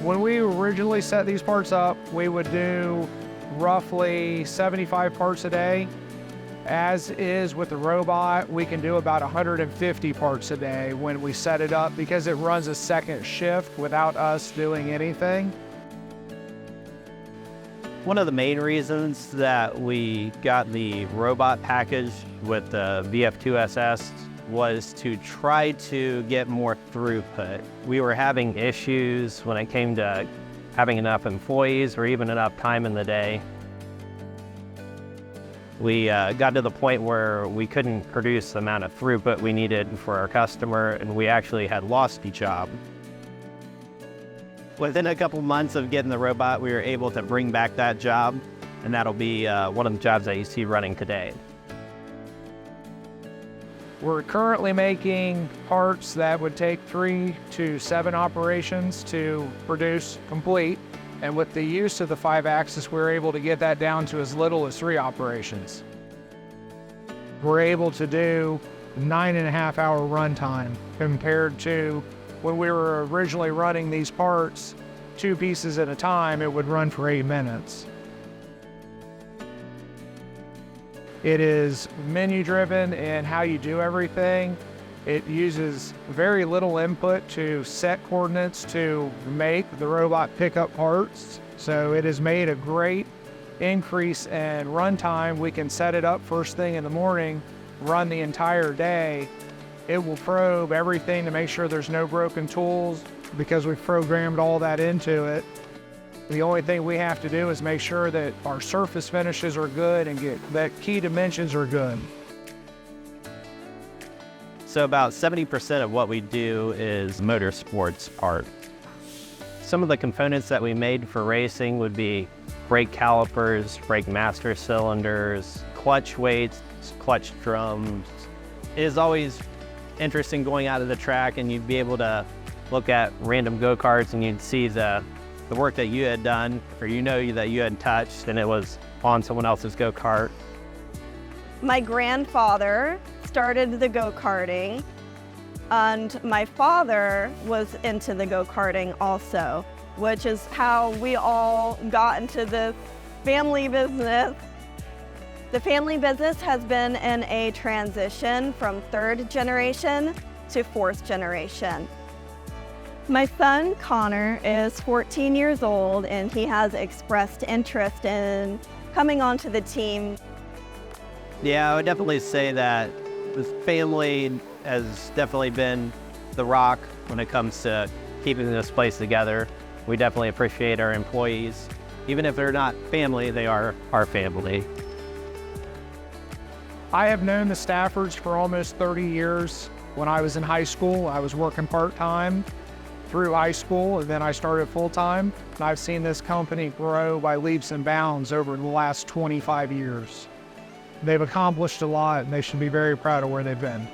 When we originally set these parts up, we would do roughly 75 parts a day. As is with the robot, we can do about 150 parts a day when we set it up because it runs a second shift without us doing anything. One of the main reasons that we got the robot package with the VF-2SS was to try to get more throughput. We were having issues when it came to having enough employees or even enough time in the day. We got to the point where we couldn't produce the amount of throughput we needed for our customer, and we actually had lost the job. Within a couple months of getting the robot, we were able to bring back that job, and that'll be one of the jobs that you see running today. We're currently making parts that would take 3 to 7 operations to produce complete. And with the use of the 5-axis, we're able to get that down to as little as 3 operations. We're able to do 9.5-hour runtime compared to when we were originally running these parts 2 pieces at a time, it would run for 8 minutes. It is menu driven in how you do everything. It uses very little input to set coordinates to make the robot pick up parts. So it has made a great increase in runtime. We can set it up first thing in the morning, run the entire day. It will probe everything to make sure there's no broken tools because we've programmed all that into it. The only thing we have to do is make sure that our surface finishes are good and that key dimensions are good. So about 70% of what we do is motorsports parts. Some of the components that we made for racing would be brake calipers, brake master cylinders, clutch weights, clutch drums. It is always interesting going out of the track and you'd be able to look at random go-karts and you'd see the work that you had done, or that you had touched, and it was on someone else's go-kart. My grandfather started the go-karting, and my father was into the go-karting also, which is how we all got into this family business. The family business has been in a transition from 3rd generation to 4th generation. My son, Connor, is 14 years old, and he has expressed interest in coming onto the team. Yeah, I would definitely say that the family has definitely been the rock when it comes to keeping this place together. We definitely appreciate our employees. Even if they're not family, they are our family. I have known the Staffords for almost 30 years. When I was in high school, I was working part-time through high school, and then I started full-time. And I've seen this company grow by leaps and bounds over the last 25 years. They've accomplished a lot, and they should be very proud of where they've been.